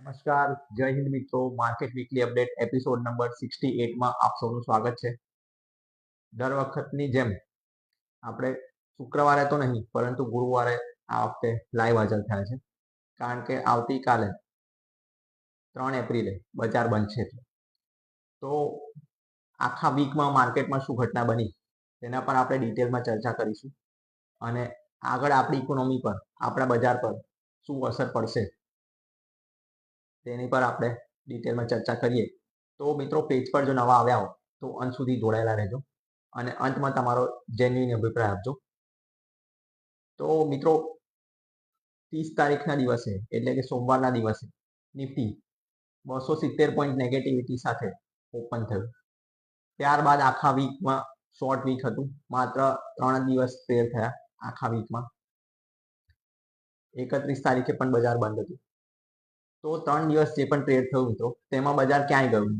નમસ્કાર, જય હિન્દ મિત્રો. Market weekly update episode number 68 માં આપ સૌનું સ્વાગત છે. દર વખતની જેમ આપણે શુક્રવારે તો નહીં પરંતુ ગુરુવારે આ વખતે લાઈવ હાજર થયા છે, કારણ કે આવતીકાલે 3 એપ્રિલે બજાર બંધ છે. તો આખા વીકમાં માર્કેટમાં શું ઘટના બની તેના પર આપણે ડિટેલમાં ચર્ચા કરીશું, અને આગળ આપણી ઇકોનોમી પર, આપણા બજાર પર શું અસર પડશે તેની પર આપણે ડિટેલમાં ચર્ચા કરીએ. તો મિત્રો, પેજ પર જો નવા આવ્યા હો તો અંત સુધી જોડાયેલા રહેજો અને અંતમાં તમારો જેન્યુઇન અભિપ્રાય આપજો. તો મિત્રો, 30 તારીખના દિવસે એટલે કે સોમવારના દિવસે નિફ્ટી 270 પોઈન્ટ નેગેટિવિટી સાથે ઓપન થયું. ત્યારબાદ આખા વીકમાં શોર્ટ વીક હતું, માત્ર 3 દિવસ ટ્રેડ થયા આખા વીકમાં. 31 તારીખે પણ બજાર બંધ હતું. તો 3 દિવસ જે પણ ટ્રેડ થયું મિત્રો, તેમાં બજાર ક્યાંય ગયું.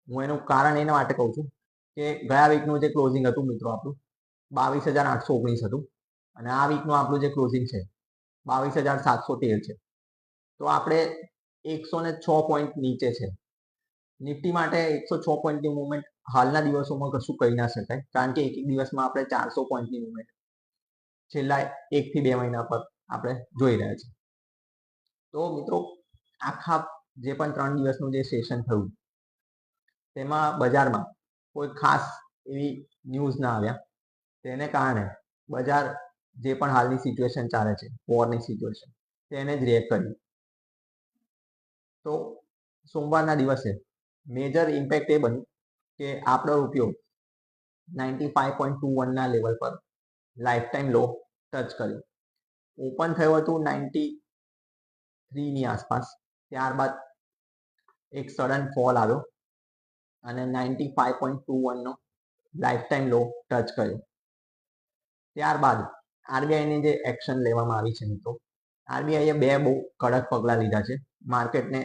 હું એનું કારણ એના માટે કહું છું કે ગયા વીકનું જે ક્લોઝિંગ હતું મિત્રો, આપણું 22,819 હતું, અને આ વીકનું આપણું જે ક્લોઝિંગ છે 22,713 છે. તો આપણે 106 પોઈન્ટ નીચે છે. નિફ્ટી માટે 106 પોઈન્ટની મુવમેન્ટ હાલના દિવસોમાં કશું કહી ના શકાય, કારણ કે એક દિવસમાં આપણે 400 પોઈન્ટની મુવમેન્ટ છેલ્લા 1 થી 2 મહિના પર આપણે જોઈ રહ્યા છીએ. તો મિત્રો, આખા જે પણ 3 દિવસનું જે સેશન થયું તેમાં બજારમાં કોઈ ખાસ એવી ન્યૂઝ ના આવ્યા. તેને કારણે બજાર જે પણ હાલની સિચ્યુએશન ચાલે છે, વોરની સિચ્યુએશન, તેને જ રિએક્ટ કર્યું. તો સોમવારના દિવસે મેજર ઇમ્પેક્ટ એ બન્યું કે આપણો રૂપિયો 95.21 લેવલ પર લાઈફ ટાઈમ લો ટચ કર્યો. ઓપન થયું હતું 93ની આસપાસ. ત્યારબાદ એક સડન ફોલ આવ્યો અને 95.21નો લાઈફ ટાઈમ લો ટચ કર્યો. ત્યારબાદ આરબીઆઈની જે એક્શન લેવામાં આવી છે મિત્રો, આરબીઆઈએ 2 બહુ કડક પગલાં લીધા છે માર્કેટને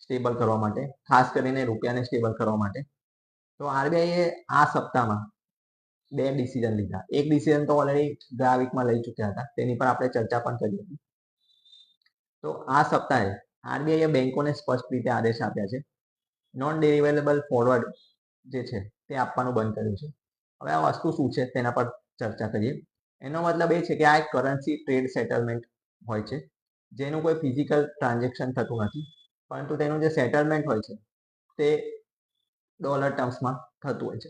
સ્ટેબલ કરવા માટે, ખાસ કરીને રૂપિયાને સ્ટેબલ કરવા માટે. તો આરબીઆઈએ આ સપ્તાહમાં 2 ડિસિઝન લીધા. એક ડિસિઝન તો ઓલરેડી ગયા વીકમાં લઈ ચૂક્યા હતા, તેની પર આપણે ચર્ચા પણ કરી હતી. તો આ સપ્તાહે આરબીઆઈએ બેંકોને સ્પષ્ટ રીતે આદેશ આપ્યા છે, નોન ડેરિવેલેબલ ફોરવર્ડ જે છે તે આપવાનું બંધ કર્યું છે. હવે આ વસ્તુ શું છે તેના પર ચર્ચા કરીએ. એનો મતલબ એ છે કે આ એક કરન્સી ટ્રેડ સેટલમેન્ટ હોય છે, જેનું કોઈ ફિઝિકલ ટ્રાન્ઝેક્શન થતું નથી, પરંતુ તેનું જે સેટલમેન્ટ હોય છે તે ડોલર ટર્મ્સમાં થતું હોય છે.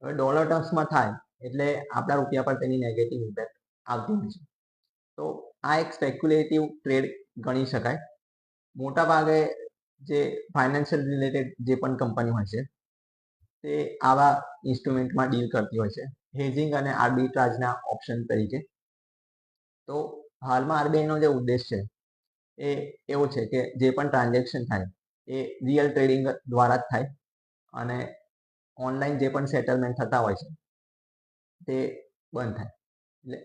હવે ડોલર ટર્મ્સમાં થાય એટલે આપણા રૂપિયા પર તેની નેગેટિવ ઇમ્પેક્ટ આવતી હોય છે. તો આ એક સ્પેક્યુલેટિવ ટ્રેડ ગણી શકાય. મોટા ભાગે જે ફાઇનાન્શિયલ રિલેટેડ જે પણ કંપની હોય છે તે આવા ઇન્સ્ટ્રુમેન્ટમાં ડીલ કરતી હોય છે, હેજિંગ અને આર્બિટ્રાજના ઓપ્શન તરીકે. તો હાલમાં આરબીઆઈનો જે ઉદ્દેશ છે એ એવો છે કે જે પણ ટ્રાન્ઝેક્શન થાય એ રિયલ ટ્રેડિંગ દ્વારા જ થાય, અને ઓનલાઈન જે પણ સેટલમેન્ટ થતા હોય છે તે બંધ થાય. એટલે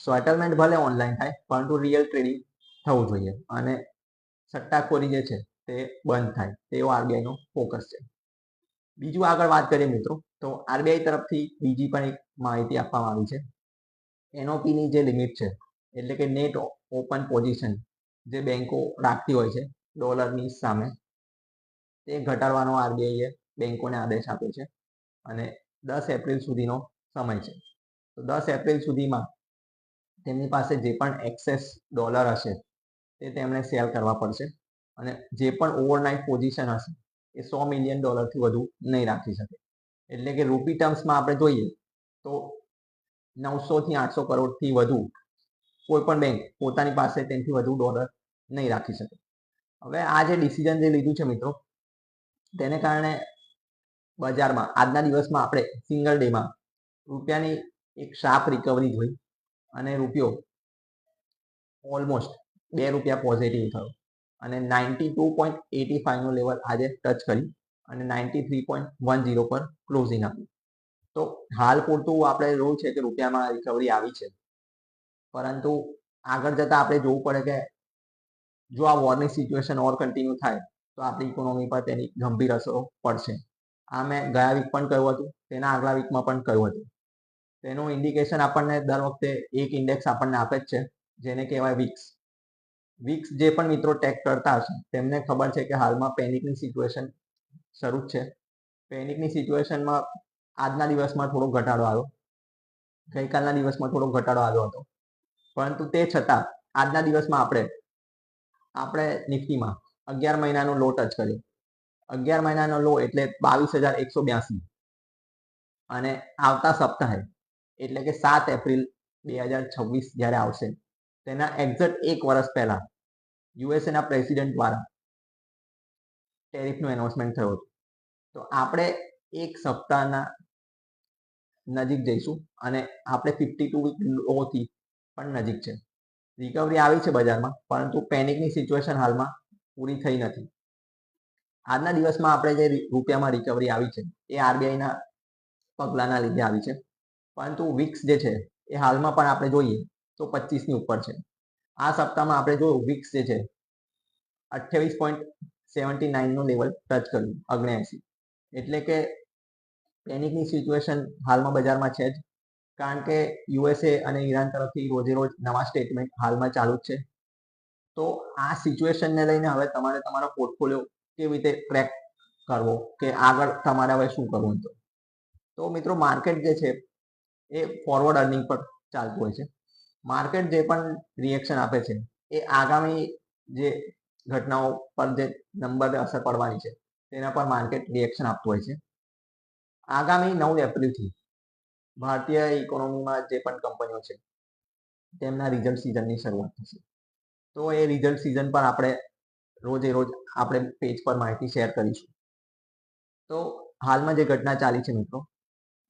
સેટલમેન્ટ ભલે ઓનલાઈન થાય, પરંતુ રિયલ ટ્રેડિંગ થવું જોઈએ, અને સટ્ટાખોરી જે છે તે બંધ થાય, તેવો આરબીઆઈનો ફોકસ છે. બીજું આગળ વાત કરીએ મિત્રો, તો આરબીઆઈ તરફથી બીજી પણ એક માહિતી આપવામાં આવી છે. એનઓપીની જે લિમિટ છે, એટલે કે નેટ ઓપન પોઝિશન જે બેંકો રાખતી હોય છે ડોલરની સામે, તે ઘટાડવાનો આરબીઆઈએ બેંકોને આદેશ આપ્યો છે, અને 10 એપ્રિલ સુધીનો સમય છે. તો 10 એપ્રિલ સુધીમાં તેમની પાસે જે પણ એક્સેસ ડોલર હશે તે તેમણે સેલ કરવા પડશે, અને જે પણ ઓવરનાઇટ પોઝિશન હશે એ $100 મિલિયન વધુ નહીં રાખી શકે. એટલે કે રૂપી ટર્મ્સમાં આપણે જોઈએ તો 900 થી 800 કરોડથી વધુ કોઈ પણ બેંક પોતાની પાસે તેનાથી વધુ ડોલર નહીં રાખી શકે. હવે આ જે ડિસિઝન જે લીધું છે મિત્રો, તેને કારણે બજારમાં આજના દિવસમાં આપણે સિંગલ ડેમાં રૂપિયાની એક શાર્પ રિકવરી જોઈ, અને રૂપિયો ઓલમોસ્ટ ₹2 પોઝિટિવ થયો, અને 92.85નું લેવલ આજે ટચ કરી અને 93.10 પર ક્લોઝિંગ આપ્યું. તો હાલ પૂરતું આપણે જોયું છે કે રૂપિયામાં રિકવરી આવી છે, પરંતુ આગળ જતાં આપણે જોવું પડે કે જો આ વોરની સિચ્યુએશન ઓર કન્ટિન્યુ થાય તો આપણી ઇકોનોમી પર તેની ગંભીર અસરો પડશે. આ મેં ગયા વીક પણ કહ્યું હતું, તેના આગલા વીકમાં પણ કહ્યું હતું. તેનું ઇન્ડિકેશન આપણને દર વખતે એક ઇન્ડેક્સ આપણને આપે જ છે, જેને કહેવાય વિક્સ. વિક્સ જે પણ મિત્રો ટેક કરતા હશે તેમને ખબર છે કે હાલમાં પેનિકની સિચ્યુએશન શરૂ જ છે. પેનિકની સિચ્યુએશનમાં આજના દિવસમાં થોડો ઘટાડો આવ્યો, ગઈકાલના દિવસમાં થોડો ઘટાડો આવ્યો હતો, પરંતુ તે છતાં આજના દિવસમાં આપણે નિફ્ટીમાં 11 મહિનાનો લો ટચ કર્યો. 11 મહિનાનો લો એટલે 22,182 અને આવતા સપ્તાહે એટલે કે 7 એપ્રિલ 2026 જ્યારે આવશે તેના એક્ઝેક્ટ 1 વર્ષ પહેલા યુએસએના પ્રેસિડેન્ટ દ્વારા ટેરિફનું એનાઉન્સમેન્ટ થયું હતું. તો આપણે એક સપ્તાહના નજીક જઈશું અને આપણે 52 વીક લોથી પણ નજીક છે. રિકવરી આવી છે બજારમાં, પરંતુ પેનિકની સિચ્યુએશન હાલમાં પૂરી થઈ નથી. આજના દિવસમાં આપણે જે રૂપિયામાં રિકવરી આવી છે એ આરબીઆઈના પગલાંના લીધે આવી છે, પરંતુ વિક્સ જે છે એ હાલમાં પણ આપણે જોઈએ તો 25ની ઉપર છે. આ સપ્તાહમાં આપણે જોયું વિક્સ જે છે 28.79 નું લેવલ ટચ કર્યું, 79. એટલે કે પેનિકની સિચ્યુએશન હાલમાં બજારમાં છે જ, કારણ કે યુએસએ અને ઈરાન તરફથી રોજે રોજ નવા સ્ટેટમેન્ટ હાલમાં ચાલુ જ છે. તો આ સિચ્યુએશનને લઈને હવે તમારે તમારો પોર્ટફોલિયો કેવી રીતે ટ્રેક કરવો કે આગળ તમારે હવે શું કરવું. તો મિત્રો માર્કેટ જે છે એ ફોરવર્ડ અર્નિંગ પર ચાલતું હોય છે. માર્કેટ જે પણ રિએક્શન આપે છે એ આગામી જે ઘટનાઓ પર જે નંબર અસર પડવાની છે તેના પર માર્કેટ રિએક્શન આપતું હોય છે. આગામી 9 એપ્રિલથી ભારતીય ઇકોનોમીમાં જે પણ કંપનીઓ છે તેમના રિઝલ્ટ સિઝનની શરૂઆત થશે. તો એ રિઝલ્ટ સિઝન પર આપણે રોજે રોજ આપણે પેજ પર માહિતી શેર કરીશું. તો હાલમાં જે ઘટના ચાલી છે મિત્રો,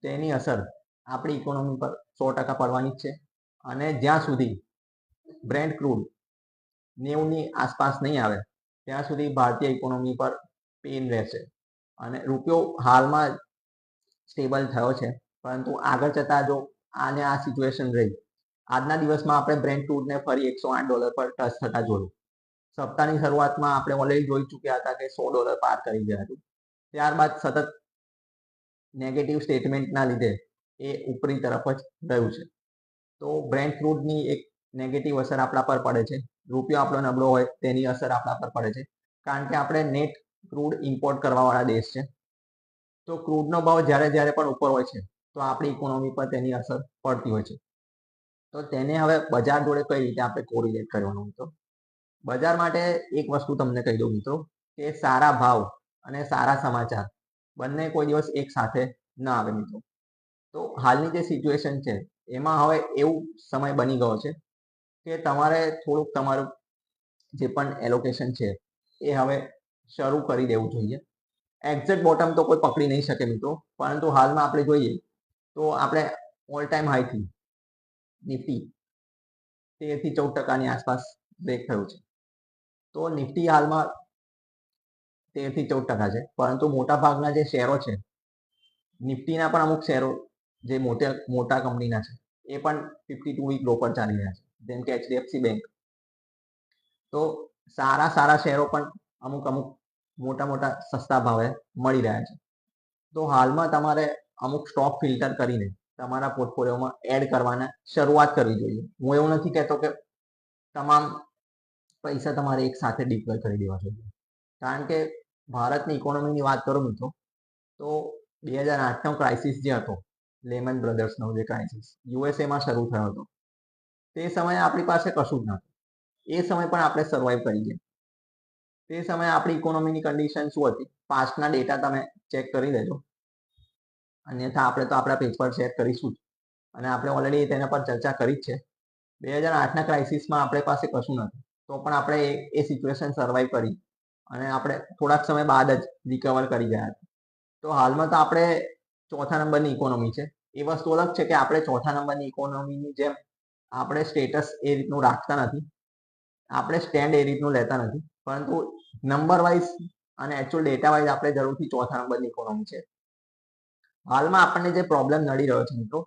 તેની અસર આપણી ઇકોનોમી પર 100% પડવાની જ છે. અને જ્યાં સુધી બ્રેન્ટ ક્રૂડ 90ની આસપાસ નહીં આવે ત્યાં સુધી ભારતીય ઇકોનોમી પર પેન રહેશે. અને રૂપિયો હાલમાં સ્ટેબલ થયો છે, પરંતુ આગળ જતા જો આને આ સિચ્યુએશન રહી, આજના દિવસમાં આપણે બ્રેન્ટ ક્રૂડને ફરી $108 પર ટચ થતા જોયું. સપ્તાહની શરૂઆતમાં આપણે ઓલરેડી જોઈ ચૂક્યા હતા કે $100 પાર કરી ગયા હતું. ત્યારબાદ સતત નેગેટિવ સ્ટેટમેન્ટના લીધે એ ઉપરી તરફ જ રહ્યું છે. તો બ્રેન્ટ ક્રૂડની એક નેગેટિવ અસર આપણા પર પડે છે. રૂપિયો આપણો નબળો હોય તેની અસર આપણા પર પડે છે, કારણ કે આપણે નેટ ક્રૂડ ઇમ્પોર્ટ કરવાવાળા દેશ છે. તો ક્રૂડનો ભાવ જ્યારે જ્યારે પણ ઉપર હોય છે તો આપણી ઇકોનોમી પર તેની અસર પડતી હોય છે. તો તેને હવે બજાર જોડે કઈ રીતે આપણે કોરિલેટ કરવાનું. તો બજાર માટે એક વસ્તુ તમને કહી દઉં મિત્રો, કે સારા ભાવ અને સારા સમાચાર બંને કોઈ દિવસ એક સાથે ન આવે મિત્રો. તો હાલની જે સિચ્યુએશન છે એમાં હવે એવું સમય બની ગયો છે કે તમારે થોડુંક તમારું જે પણ એલોકેશન છે એ હવે શરૂ કરી દેવું જોઈએ. એક્ઝેક્ટ બોટમ તો કોઈ પકડી નહીં શકે મિત્રો, પરંતુ હાલમાં આપણે જોઈએ તો આપણે ઓલ ટાઈમ હાઈથી નિફ્ટી 13 થી 14% આસપાસ બ્રેક થયું છે. તો નિફ્ટી હાલમાં 13 થી 14% છે, પરંતુ મોટા ભાગના જે શેરો છે, નિફ્ટીના પણ અમુક શેરો જે મોટા કંપનીના છે એ પણ 52 વીક લો પર ચાલી રહ્યા છે, જેમ કે એચડીએફસી બેંક. તો સારા શેરો પણ અમુક મોટા સસ્તા ભાવે મળી રહ્યા છે. તો હાલમાં તમારે અમુક સ્ટોક ફિલ્ટર કરીને તમારા પોર્ટફોલિયોમાં એડ કરવાના શરૂઆત કરવી જોઈએ. હું એવું નથી કહેતો કે તમામ પૈસા તમારે એક સાથે ડિપ્લોય કરી દેવા જોઈએ, કારણ કે ભારતની ઇકોનોમીની વાત કરો મિત્રો, તો 2008નો ક્રાઇસિસ જે હતો, લેમન બ્રધર્સનો જે ક્રાઇસિસ યુએસએમાં શરૂ થયો હતો, તે સમયે આપણી પાસે કશું જ નહોતું. એ સમય પણ આપણે સર્વાઈવ કરી ગયા. તે સમયે આપણી ઇકોનોમીની કન્ડિશન શું હતી, પાસ્ટના ડેટા તમે ચેક કરી લેજો, અન્યથા આપણે તો આપણા પેજ પર શેર કરીશું જ, અને આપણે ઓલરેડી તેના પર ચર્ચા કરી જ છે. 2008ના ક્રાઇસિસમાં આપણે પાસે કશું નહોતું, તો પણ આપણે એ સિચ્યુએશન સર્વાઈવ કરી અને આપણે થોડાક સમય બાદ જ રિકવર કરી ગયા હતા. તો હાલમાં તો આપણે ચોથા નંબરની ઇકોનોમી છે. એ વસ્તુ અલગ છે કે આપણે ચોથા નંબરની ઇકોનોમીની જેમ આપણે સ્ટેટસ એ રીતનું રાખતા નથી, આપણે સ્ટેન્ડ એ રીતનું લેતા નથી, પરંતુ નંબર વાઇઝ અને એકચ્યુઅલ ડેટા વાઇઝ આપણે જરૂરથી ચોથા નંબરની ઇકોનોમી છે. હાલમાં આપણને જે પ્રોબ્લેમ નડી રહ્યો છે મિત્રો,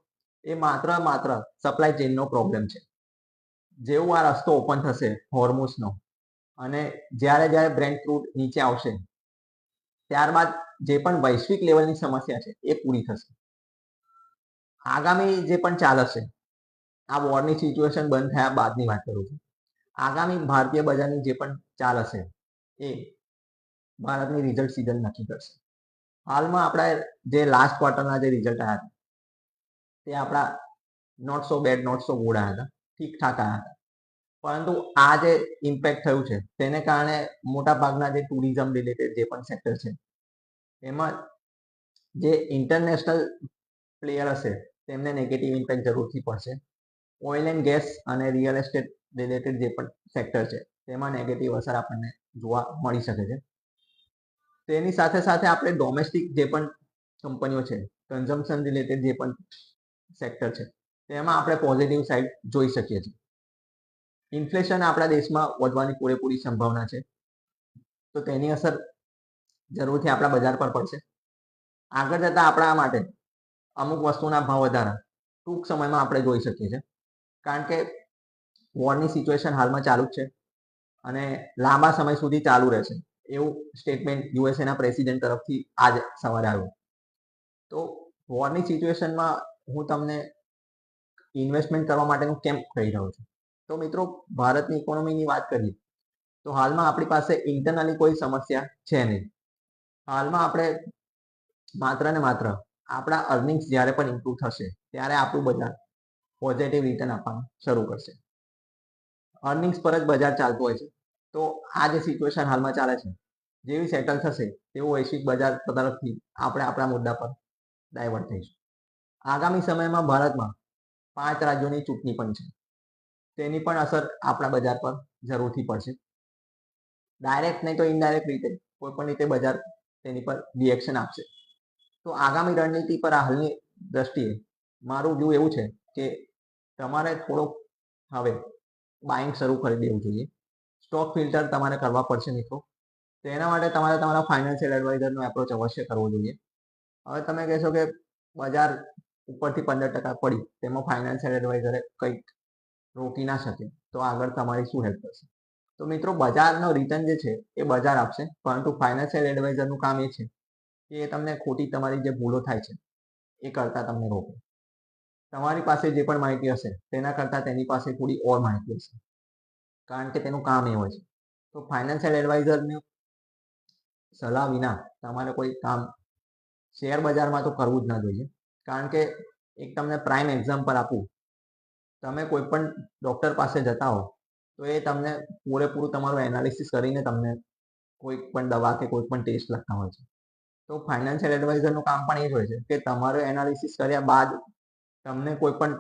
એ માત્ર સપ્લાય ચેઇનનો પ્રોબ્લેમ છે. જેવું આ રસ્તો ઓપન થશે હોર્મુઝનો, અને જ્યારે બ્રેન્ટ ક્રૂડ નીચે આવશે, ત્યારબાદ જે પણ વૈશ્વિક લેવલની સમસ્યા છે એ પૂરી થશે. આગામી જે પણ ચાલ હશે, આ વોરની સિચ્યુએશન બંધ થયા બાદની વાત કરું છું, આગામી ભારતીય બજારની જે પણ ચાલ હશે એ ભારતની રિઝલ્ટ સિઝન નક્કી કરશે. હાલમાં આપણા જે લાસ્ટ ક્વાર્ટરના જે રિઝલ્ટ આવ્યા હતા તે આપણા not so bad not so good આવ્યા હતા, ઠીકઠાક આવ્યા હતા. પરંતુ આ જે ઇમ્પેક્ટ થયું છે તેને કારણે મોટા ભાગના જે ટુરિઝમ રિલેટેડ જે પણ સેક્ટર છે એમાં જે ઇન્ટરનેશનલ પ્લેયર હશે તેમને નેગેટિવ ઇમ્પેક્ટ જરૂરથી પડશે. ઓઇલ એન્ડ ગેસ અને રિયલ એસ્ટેટ રિલેટેડ જે પણ સેક્ટર છે તેમાં નેગેટિવ અસર આપણને જોવા મળી શકે છે. તેની સાથે સાથે આપણે ડોમેસ્ટિક જે પણ કંપનીઓ છે, કન્ઝમ્પશન રિલેટેડ જે પણ સેક્ટર છે તેમાં આપણે પોઝિટિવ સાઈડ જોઈ શકીએ છીએ. ઇન્ફ્લેશન આપણા દેશમાં વધવાની પૂરેપૂરી સંભાવના છે, તો તેની અસર જરૂરથી આપણા બજાર પર પડશે. આગળ જતા આપણા માટે અમુક વસ્તુના ભાવ વધારા ટૂંક સમયમાં આપણે જોઈ શકીએ છીએ, કારણ કે વોરની સિચ્યુએશન હાલમાં ચાલુ જ છે અને લાંબા સમય સુધી ચાલુ રહેશે એવું સ્ટેટમેન્ટ યુએસએના પ્રેસિડેન્ટ તરફથી આજ સવારે આવ્યું. તો વોરની સિચ્યુએશનમાં હું તમને ઇન્વેસ્ટમેન્ટ કરવા માટેનું કેમ કહી રહ્યો છું? તો મિત્રો, ભારતની ઇકોનોમીની વાત કરીએ તો હાલમાં આપણી પાસે ઇન્ટરનલી કોઈ સમસ્યા છે નહીં. હાલમાં આપણે માત્ર ને માત્ર આપણા અર્નિંગ્સ જ્યારે પણ ઇમ્પ્રુવ થશે ત્યારે આપણું બજાર પોઝિટિવ રિટર્ન આપવાનું શરૂ કરશે. અર્નિંગ્સ પર જ બજાર ચાલતું હોય છે. તો આ જે સિચ્યુએશન હાલમાં ચાલે છે જેવી સેટલ થશે તેવું વૈશ્વિક બજાર તરફથી આપણે આપણા મુદ્દા પર ડાયવર્ટ થઈશું. આગામી સમયમાં ભારતમાં 5 રાજ્યોની ચૂંટણી પણ છે. તેની પણ અસર આપણા બજાર પર જરૂરથી પડશે. ડાયરેક્ટ નહીં તો ઇનડાયરેક્ટ રીતે કોઈ પણ રીતે બજાર તેની પર રિએક્શન આપશે. તો આગામી રણનીતિ પર હાલની દ્રષ્ટિએ મારું વ્યૂ એવું છે કે તમારે થોડોક હવે બાઇંગ શરૂ કરી દેવું જોઈએ. સ્ટોક ફિલ્ટર તમારે કરવા પડશે મિત્રો. તેના માટે તમારે તમારા ફાઇનાન્શિયલ એડવાઇઝરનો એપ્રોચ અવશ્ય કરવો જોઈએ. હવે તમે કહેશો કે બજાર ઉપરથી 15% પડી તેમાં ફાઇનાન્શિયલ એડવાઇઝરે કંઈક રોકી ના શકે તો આગળ તમારી શું હેલ્પ કરશે? તો મિત્રો, બજારનો રિટર્ન જે છે એ બજાર આપશે, પરંતુ ફાઇનાન્શિયલ એડવાઇઝરનું કામ એ છે કે એ તમને ખોટી તમારી જે ભૂલો થાય છે એ કરતા તમને રોકે. તમારી પાસે જે પણ માહિતી હશે તેના કરતાં તેની પાસે થોડી ઓર માહિતી હશે, કારણ કે તેનું કામ એ હોય છે. તો ફાઇનાન્શિયલ એડવાઇઝરની સલાહ વિના તમારે કોઈ કામ શેર બજારમાં તો કરવું જ ના જોઈએ. કારણ કે એક તમને પ્રાઇમ એક્ઝામ્પલ આપું, તમે કોઈ પણ ડૉક્ટર પાસે જતા હો તો એ તમને પૂરેપૂરું તમારું એનાલિસિસ કરીને તમને કોઈ પણ દવા કે કોઈ પણ ટેસ્ટ લખતા હોય છે. તો ફાઇનાન્શિયલ એડવાઇઝરનું કામ પણ એ જ હોય છે કે તમારું એનાલિસિસ કર્યા બાદ તમને કોઈ પણ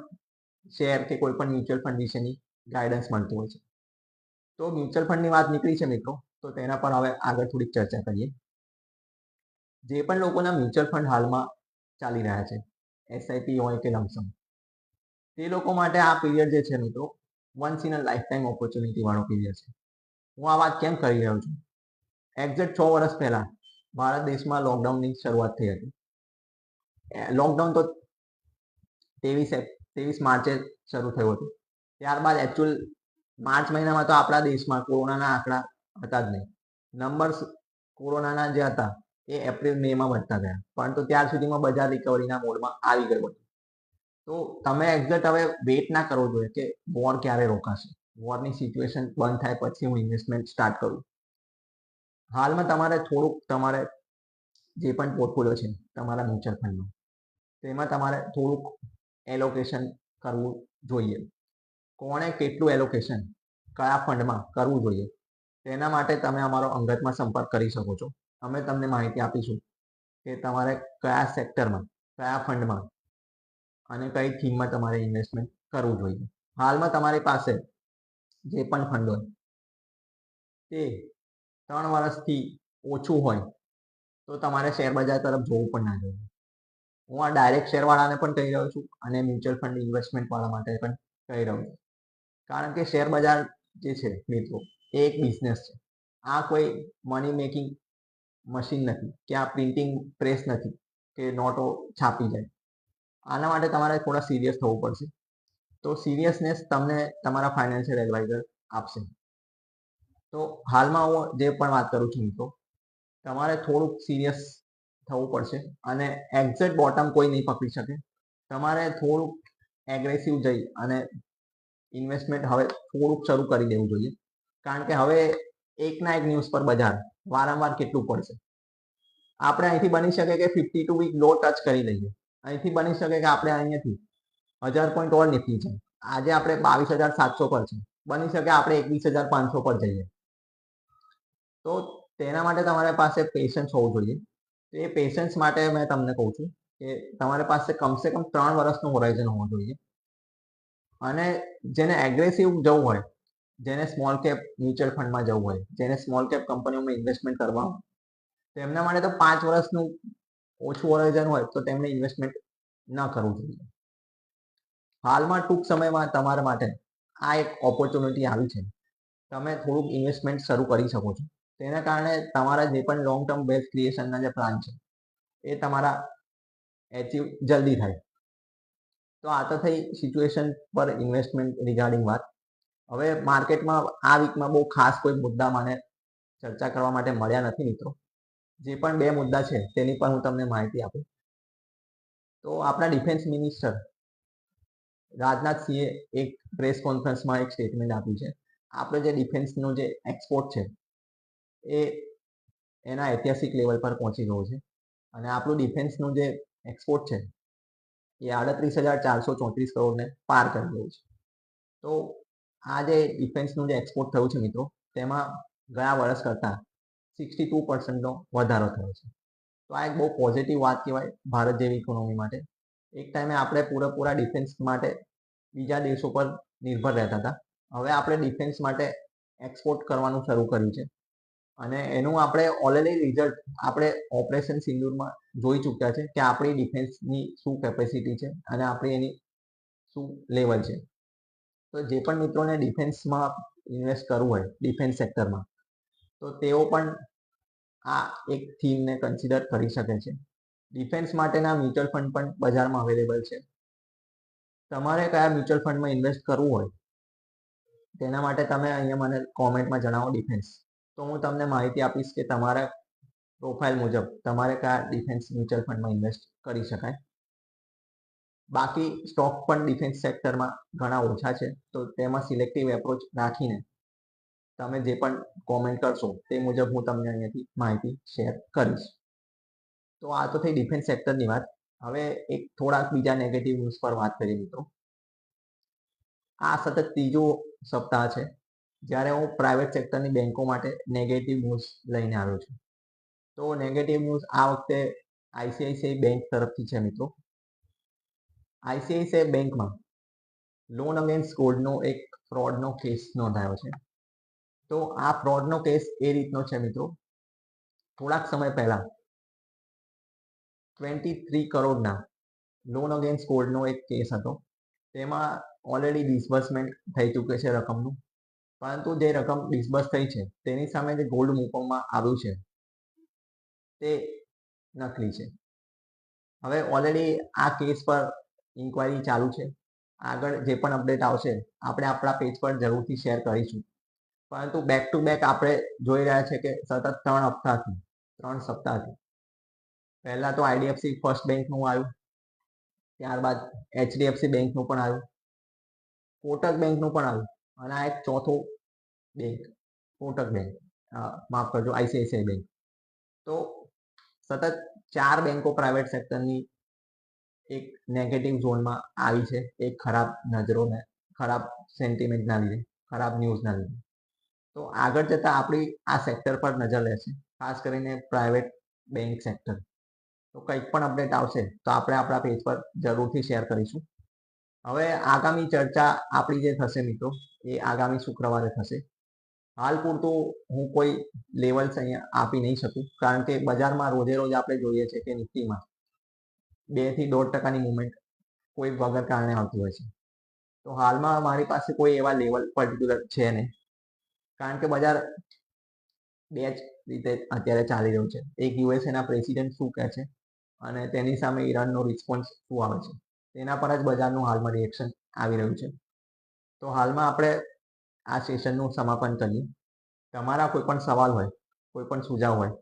શેર કે કોઈ પણ મ્યુચ્યુઅલ ફંડ વિશેની ગાઈડન્સ મળતું હોય છે. તો મ્યુચ્યુઅલ ફંડની વાત નીકળી છે મિત્રો, તો તેના પર હવે આગળ થોડીક ચર્ચા કરીએ. જે પણ લોકોના મ્યુચ્યુઅલ ફંડ હાલમાં ચાલી રહ્યા છે, એસઆઈપી હોય કે લમસમ, તે લોકો માટે આ પીરિયડ જે છે મિત્રો once in a life time opportunity વાળો પીરિયડ છે. હું આ વાત કેમ કરી રહ્યો છું? એક્ઝેક્ટ 6 વર્ષ પહેલા ભારત દેશમાં લોકડાઉનની શરૂઆત થઈ હતી. લોકડાઉન તો 23 માર્ચે શરૂ થયું હતું. ત્યારબાદ એકચ્યુઅલ માર્ચ મહિનામાં તો આપણા દેશમાં કોરોનાના આંકડા હતા જ નહીં. નંબર્સ કોરોનાના જે હતા એ એપ્રિલ મેમાં વધતા ગયા, પરંતુ ત્યાર સુધીમાં બજાર રિકવરીના મોડમાં આવી ગયું હતું. તો તમે એક્ઝેક્ટ હવે વેઇટ ના કરવો જોઈએ કે વોર ક્યારે રોકાશે, વોરની સિચ્યુએશન બંધ થાય પછી હું ઇન્વેસ્ટમેન્ટ સ્ટાર્ટ કરું. હાલમાં તમારે થોડુંક તમારે જે પણ પોર્ટફોલિયો છે તમારા મ્યુચ્યુઅલ ફંડનું, તેમાં તમારે થોડુંક એલોકેશન કરવું જોઈએ. કોણે કેટલું એલોકેશન કયા ફંડમાં કરવું જોઈએ તેના માટે તમે અમારો અંગતમાં સંપર્ક કરી શકો છો. અમે તમને માહિતી આપીશું કે તમારે કયા સેક્ટરમાં, કયા ફંડમાં અને કઈ થીમમાં તમારે ઇન્વેસ્ટમેન્ટ કરવું જોઈએ. હાલમાં તમારી પાસે જે પણ ફંડ હોય તે 3 વર્ષથી ઓછું હોય તો તમારે શેર બજાર તરફ જોવું પણ ના જોઈએ. હું આ ડાયરેક્ટ શેરવાળાને પણ કહી રહ્યો છું અને મ્યુચ્યુઅલ ફંડ ઇન્વેસ્ટમેન્ટવાળા માટે પણ કહી રહ્યો છું. કારણ કે શેર બજાર જે છે મિત્રો એ એક બિઝનેસ છે. આ કોઈ મની મેકિંગ મશીન નથી કે આ પ્રિન્ટિંગ પ્રેસ નથી કે નોટો છાપી જાય. આના માટે તમારે થોડા સિરિયસ થવું પડશે. તો સિરિયસનેસ તમને તમારા ફાઇનાન્શિયલ એડવાઇઝર આપશે. તો હાલમાં હું જે પણ વાત કરું છું મિત્રો, તમારે થોડુંક સિરિયસ થવું પડશે અને એક્ઝેક્ટ બોટમ કોઈ નહીં પકડી શકે. તમારે થોડુંક એગ્રેસિવ જઈ અને ઇન્વેસ્ટમેન્ટ હવે થોડુંક શરૂ કરી દેવું જોઈએ, કારણ કે હવે એકના એક ન્યૂઝ પર બજાર વારંવાર કેટલું પડશે. આપણે અહીંથી બની શકે કે 52 વીક લો ટચ કરી લઈએ, અહીંથી બની શકે કે આપણે અહીંયાથી 1000 પોઈન્ટ ઓર નિફ્ટી છે, આજે આપણે 22,700 પર છે, બની શકે આપણે 21,500 પર જઈએ. તો તેના માટે તમારી પાસે પેશન્સ હોવું જોઈએ. એ પેશન્સ માટે મેં તમને કહું છું કે તમારી પાસે કમસે કમ 3 વર્ષનું હોરાઇઝન હોવું જોઈએ. અને જેને એગ્રેસિવ જવું હોય, જેને સ્મોલ કેપ મ્યુચ્યુઅલ ફંડમાં જવું હોય, જેને સ્મોલ કેપ કંપનીઓમાં ઇન્વેસ્ટમેન્ટ કરવા હોય, તેમના માટે તો 5 વર્ષનું ઓછું હોરાઇઝન હોય તો તેમને ઇન્વેસ્ટમેન્ટ ન કરવું જોઈએ. હાલમાં ટૂંક સમયમાં તમારા માટે આ એક ઓપોર્ચ્યુનિટી આવી છે, તમે થોડુંક ઇન્વેસ્ટમેન્ટ શરૂ કરી શકો છો. તેના કારણે તમારા જે પણ લોંગ ટર્મ વેલ્થ ક્રિએશનના જે પ્લાન છે એ તમારા એચીવ જલ્દી થાય. તો આ તો થઈ સિચ્યુએશન પર ઇન્વેસ્ટમેન્ટ રિગાર્ડિંગ વાત. હવે માર્કેટમાં આ વીકમાં બહુ ખાસ કોઈ મુદ્દા મને ચર્ચા કરવા માટે મળ્યા નથી મિત્રો. જે પણ 2 મુદ્દા છે તેની પર હું તમને માહિતી આપું. તો આપણા ડિફેન્સ મિનિસ્ટર રાજનાથસિંહે એક પ્રેસ કોન્ફરન્સમાં એક સ્ટેટમેન્ટ આપ્યું છે. આપણે જે ડિફેન્સનું જે એક્સપોર્ટ છે એ એના ઐતિહાસિક લેવલ પર પહોંચી ગયો છે, અને આપણું ડિફેન્સનું જે એક્સપોર્ટ છે એ 38,434 કરોડને પાર કરી ગયું છે. તો આ જે ડિફેન્સનું જે એક્સપોર્ટ થયું છે મિત્રો, તેમાં ગયા વર્ષ કરતાં 62% વધારો થયો છે. તો આ એક બહુ પોઝિટિવ વાત કહેવાય ભારત જેવી ઇકોનોમી માટે. એક ટાઈમે આપણે પૂરેપૂરા ડિફેન્સ માટે બીજા દેશો પર નિર્ભર રહેતા હતા. હવે આપણે ડિફેન્સ માટે એક્સપોર્ટ કરવાનું શરૂ કર્યું છે, અને એનું આપણે ઓલરેડી રિઝલ્ટ આપણે ઓપરેશન સિંદૂરમાં જોઈ ચૂક્યા છે કે આપણી ડિફેન્સની શું કેપેસિટી છે અને આપણી એની શું લેવલ છે. તો જે પણ મિત્રોને ડિફેન્સમાં ઇન્વેસ્ટ કરવું હોય, ડિફેન્સ સેક્ટરમાં, તો તેઓ પણ આ એક થીમને કન્સિડર કરી શકે છે. ડિફેન્સ માટેના મ્યુચ્યુઅલ ફંડ પણ બજારમાં અવેલેબલ છે. તમારે કયા મ્યુચ્યુઅલ ફંડમાં ઇન્વેસ્ટ કરવું હોય તેના માટે તમે અહીંયા મને કોમેન્ટમાં જણાવો ડિફેન્સ, તો હું તમને માહિતી આપીશ કે તમારા પ્રોફાઇલ મુજબ તમારે કયા ડિફેન્સ મ્યુચ્યુઅલ ફંડમાં ઇન્વેસ્ટ કરી શકાય. બાકી સ્ટોક પણ ડિફેન્સ સેક્ટરમાં ઘણા ઓછા છે, તો તેમાં સિલેક્ટિવ એપ્રોચ રાખીને તમે જે પણ કોમેન્ટ કરશો તે મુજબ હું તમને અહીંયાથી માહિતી શેર કરીશ. તો આ તો થઈ ડિફેન્સ સેક્ટરની વાત. હવે એક થોડાક બીજા નેગેટિવ ન્યૂઝ પર વાત કરીએ મિત્રો. આ સતત ત્રીજું સપ્તાહ છે જ્યારે હું પ્રાઇવેટ સેક્ટરની બેંકો માટે નેગેટિવ ન્યૂઝ લઈને આવ્યો છું. તો નેગેટિવ ન્યૂઝ આ વખતે આઈસીઆઈસીઆઈ બેંક તરફથી છે મિત્રો. આઈસીઆઈસીઆઈ બેંકમાં લોન અગેન્સ્ટ ગોલ્ડનો એક ફ્રોડનો કેસ નોંધાયો છે. તો આ ફ્રોડનો કેસ એ રીતનો છે મિત્રો, થોડાક સમય પહેલા 23 કરોડના લોન અગેન્સ્ટ ગોલ્ડનો એક કેસ હતો. તેમાં ઓલરેડી ડિસબર્સમેન્ટ થઈ ચૂક્યું છે રકમનું, પરંતુ જે રકમ ડિસબર્સ થઈ છે તેની સામે જે ગોલ્ડ મૂકવામાં આવ્યું છે તે નકલી છે. હવે ઓલરેડી આ કેસ પર ઇન્ક્વાયરી ચાલુ છે. આગળ જે પણ અપડેટ આવશે આપણે આપણા પેજ પર જરૂરથી શેર કરીશું. પરંતુ બેક ટુ બેક આપણે જોઈ રહ્યા છે કે સતત 3 સપ્તાહથી પહેલા તો આઈડીએફસી ફર્સ્ટ બેંકનું આવ્યું, ત્યારબાદ એચડીએફસી બેંકનું પણ આવ્યું, કોટક બેંકનું પણ આવ્યું, અને આ એક ચોથું બેંક કોટક બેંક, માફ કરજો આઈસીઆઈસીઆઈ બેંક. તો સતત 4 બેંકો પ્રાઇવેટ સેક્ટરની એક નેગેટિવ ઝોનમાં આવી છે, એક ખરાબ નજરોને, ખરાબ સેન્ટિમેન્ટના લીધે, ખરાબ ન્યૂઝના લીધે. તો આગળ જતાં આપણી આ સેક્ટર પર નજર રહેશે, ખાસ કરીને પ્રાઇવેટ બેંક સેક્ટર. તો કંઈક પણ અપડેટ આવશે તો આપણે આપણા પેજ પર જરૂરથી શેર કરીશું. હવે આગામી ચર્ચા આપણી જે થશે મિત્રો એ આગામી શુક્રવારે થશે. હાલ પૂરતું હું કોઈ લેવલ્સ અહીંયા આપી નહીં શકું, કારણ કે બજારમાં રોજે રોજ આપણે જોઈએ છે કે નિફ્ટીમાં 2 થી 1.5% મૂવમેન્ટ કોઈ વગર કારણે આવતું હોય છે. તો હાલમાં મારી પાસે કોઈ એવા લેવલ પર્ટિક્યુલર છે નહીં, કારણ કે બજાર 2 જ રીતે અત્યારે ચાલી રહ્યું છે. એક યુએસએના પ્રેસિડેન્ટ શું કહે છે અને તેની સામે ઈરાનનો રિસ્પોન્સ શું આવે છે, તેના પર જ બજારનું હાલમાં રિએક્શન આવી રહ્યું છે. તો હાલમાં આપણે આ સેશનનું સમાપન કરીએ. તમારા કોઈ પણ સવાલ હોય, કોઈ પણ સુઝાવ હોય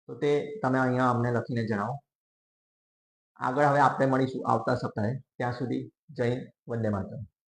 તો તે તમે અહીંયા અમને લખીને જણાવો. આગળ હવે આપણે મળીશું આવતા સપ્તાહે. ત્યાં સુધી જય હિન્દ, વંદે માતરમ.